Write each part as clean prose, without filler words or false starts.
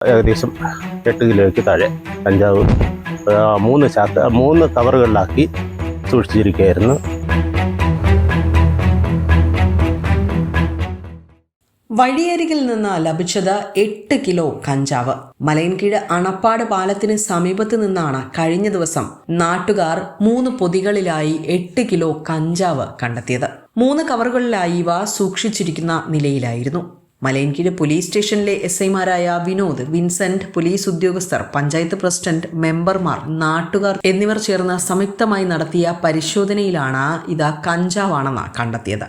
ഏകദേശം 8 കിലോയ്ക്ക് താഴെ കഞ്ചാവ് 3 കവറുകളിലാക്കി സൂക്ഷിച്ചിരിക്കുകയായിരുന്നു. വഴിയരികിൽ നിന്ന് ലഭിച്ചത് 8 കിലോ കഞ്ചാവ്. മലയൻകീഴ് അണപ്പാട് പാലത്തിന് സമീപത്ത് നിന്നാണ് കഴിഞ്ഞ ദിവസം നാട്ടുകാർ 3 പൊതികളിലായി 8 കിലോ കഞ്ചാവ് കണ്ടെത്തിയത്. 3 കവറുകളിലായി ഇവ സൂക്ഷിച്ചിരിക്കുന്ന നിലയിലായിരുന്നു. മലയൻകീഴ് പോലീസ് സ്റ്റേഷനിലെ SI-മാരായ വിനോദ്, വിൻസെന്റ്, പോലീസ് ഉദ്യോഗസ്ഥർ, പഞ്ചായത്ത് പ്രസിഡന്റ്, മെമ്പർമാർ, നാട്ടുകാർ എന്നിവർ ചേർന്ന് സംയുക്തമായി നടത്തിയ പരിശോധനയിലാണ് ഇത് കഞ്ചാവാണെന്ന് കണ്ടെത്തിയത്.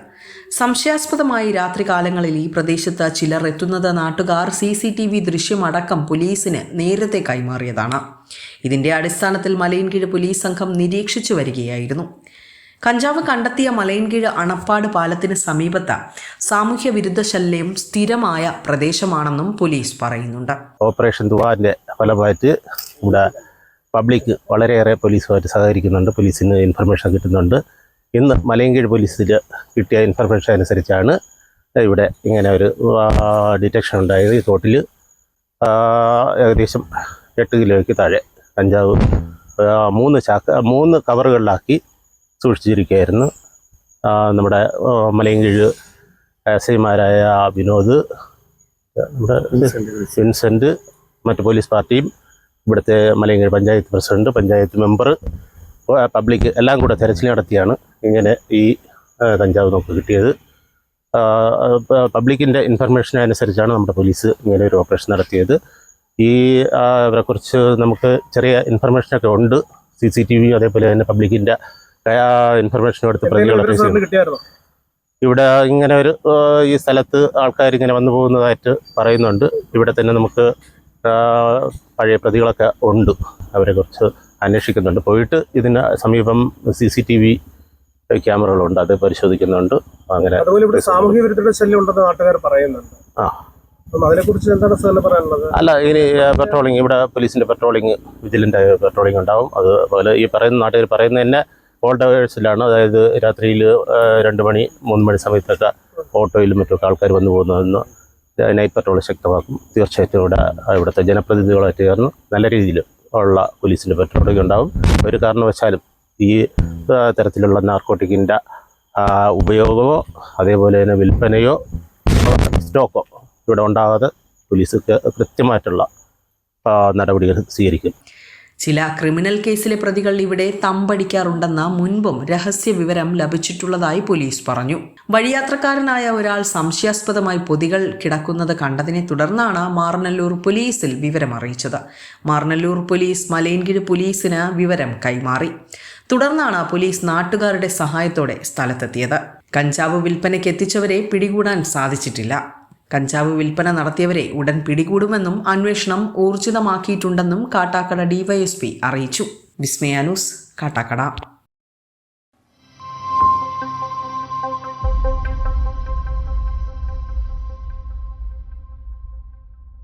സംശയാസ്പദമായി രാത്രികാലങ്ങളിൽ ഈ പ്രദേശത്ത് ചിലർ എത്തുന്നത് നാട്ടുകാർ CCTV ദൃശ്യമടക്കം പോലീസിന് നേരത്തെ കൈമാറിയതാണ്. ഇതിന്റെ അടിസ്ഥാനത്തിൽ മലയൻകീഴ് പോലീസ് സംഘം നിരീക്ഷിച്ചു വരികയായിരുന്നു. കഞ്ചാവ് കണ്ടെത്തിയ മലയൻകീഴ് അണപ്പാട് പാലത്തിന് സമീപത്ത് സാമൂഹ്യ വിരുദ്ധ ശല്യം സ്ഥിരമായ പ്രദേശമാണെന്നും പോലീസ് പറയുന്നുണ്ട്. ഓപ്പറേഷൻ തുവാന്റെ ഫലമായിട്ട് ഇവിടെ പബ്ലിക് വളരെയേറെ പോലീസുമായിട്ട് സഹകരിക്കുന്നുണ്ട്. പോലീസിന് ഇൻഫർമേഷൻ കിട്ടുന്നുണ്ട്. ഇന്ന് മലയൻകീഴ് പോലീസിൽ കിട്ടിയ ഇൻഫർമേഷൻ അനുസരിച്ചാണ് ഇവിടെ ഇങ്ങനെ ഒരു ഡിറ്റക്ഷൻ ഉണ്ടായത്. ഈ തോട്ടിൽ ഏകദേശം 8 കിലോയ്ക്ക് താഴെ കഞ്ചാവ് 3 കവറുകളിലാക്കി സൂക്ഷിച്ചിരിക്കുകയായിരുന്നു. നമ്മുടെ മലയൻകീഴ് SI-മാരായ വിനോദ്, നമ്മുടെ വിൻസെന്റ്, മറ്റ് പോലീസ് പാർട്ടിയും, ഇവിടുത്തെ Malayinkeezhu panchayat president, panchayat member, public എല്ലാം കൂടെ തെരച്ചിൽ നടത്തിയാണ് ഇങ്ങനെ ഈ കഞ്ചാവ് നമുക്ക് കിട്ടിയത്. പബ്ലിക്കിൻ്റെ ഇൻഫർമേഷൻ അനുസരിച്ചാണ് നമ്മുടെ പോലീസ് ഇങ്ങനെ ഒരു ഓപ്പറേഷൻ നടത്തിയത്. ഇവരെക്കുറിച്ച് നമുക്ക് ചെറിയ ഇൻഫർമേഷനൊക്കെ ഉണ്ട്. CCTV അതേപോലെ തന്നെ പബ്ലിക്കിൻ്റെ ഇൻഫർമേഷൻ എടുത്ത് പ്രതികളെ ഇവിടെ ഇങ്ങനെ ഒരു ഈ സ്ഥലത്ത് ആൾക്കാർ ഇങ്ങനെ വന്നു പോകുന്നതായിട്ട് പറയുന്നുണ്ട്. ഇവിടെ തന്നെ നമുക്ക് പഴയ പ്രതികളൊക്കെ ഉണ്ട്. അവരെക്കുറിച്ച് അന്വേഷിക്കുന്നുണ്ട്. പോയിട്ട് ഇതിന് സമീപം CCTV ക്യാമറകളുണ്ട്, അത് പരിശോധിക്കുന്നുണ്ട്. അങ്ങനെ സാമൂഹ്യ വിരുദ്ധ ശല്യം ഉണ്ടെന്ന് നാട്ടുകാർ പറയുന്നുണ്ട്. അതിനെക്കുറിച്ച് എന്താണ് സാറിന് പറയാനുള്ളത്? അല്ല, ഇനി പെട്രോളിങ്, ഇവിടെ പോലീസിൻ്റെ പെട്രോളിങ്, വിജിലൻ്റ് പെട്രോളിങ് ഉണ്ടാവും. അതുപോലെ ഈ പറയുന്ന നാട്ടുകാർ പറയുന്ന തന്നെ ഓൾഡ് അവേഴ്സിലാണ്. അതായത് രാത്രിയിൽ 2 മണി 3 മണി സമയത്തൊക്കെ ഓട്ടോയിലും മറ്റൊക്കെ ആൾക്കാർ വന്നു പോകുന്നതെന്ന് നൈറ്റ് പെട്രോൾ ശക്തമാക്കും. തീർച്ചയായിട്ടും ഇവിടുത്തെ ജനപ്രതിനിധികളായിട്ട് ചേർന്ന് നല്ല രീതിയിൽ ഉള്ള പോലീസിൻ്റെ പെട്രോളിംഗ് ഉണ്ടാവും. ഒരു കാരണവശാലും ഈ തരത്തിലുള്ള നാർക്കോട്ടിക്കിൻ്റെ ഉപയോഗമോ അതേപോലെ തന്നെ വിൽപ്പനയോ സ്റ്റോക്കോ ഇവിടെ ഉണ്ടാകാതെ പോലീസ് കൃത്യമായിട്ടുള്ള നടപടികൾ സ്വീകരിക്കും. ചില ക്രിമിനൽ കേസിലെ പ്രതികൾ ഇവിടെ തമ്പടിക്കാറുണ്ടെന്ന് മുൻപും രഹസ്യ വിവരം ലഭിച്ചിട്ടുള്ളതായി പോലീസ് പറഞ്ഞു. വഴിയാത്രക്കാരനായ ഒരാൾ സംശയാസ്പദമായി പൊതികൾ കിടക്കുന്നത് കണ്ടതിനെ തുടർന്നാണ് മാറനല്ലൂർ പോലീസിൽ വിവരം അറിയിച്ചത്. മാറനല്ലൂർ പോലീസ് മലയൻകീഴ് പോലീസിന് വിവരം കൈമാറി. തുടർന്നാണ് പോലീസ് നാട്ടുകാരുടെ സഹായത്തോടെ സ്ഥലത്തെത്തിയത്. കഞ്ചാവ് വിൽപ്പനയ്ക്ക് എത്തിച്ചവരെ പിടികൂടാൻ സാധിച്ചിട്ടില്ല. കഞ്ചാവ് വിൽപ്പന നടത്തിയവരെ ഉടൻ പിടികൂടുമെന്നും അന്വേഷണം ഊർജിതമാക്കിയിട്ടുണ്ടെന്നും കാട്ടാക്കട DYSP അറിയിച്ചു. വിസ്മയ ന്യൂസ്, കാട്ടാക്കട.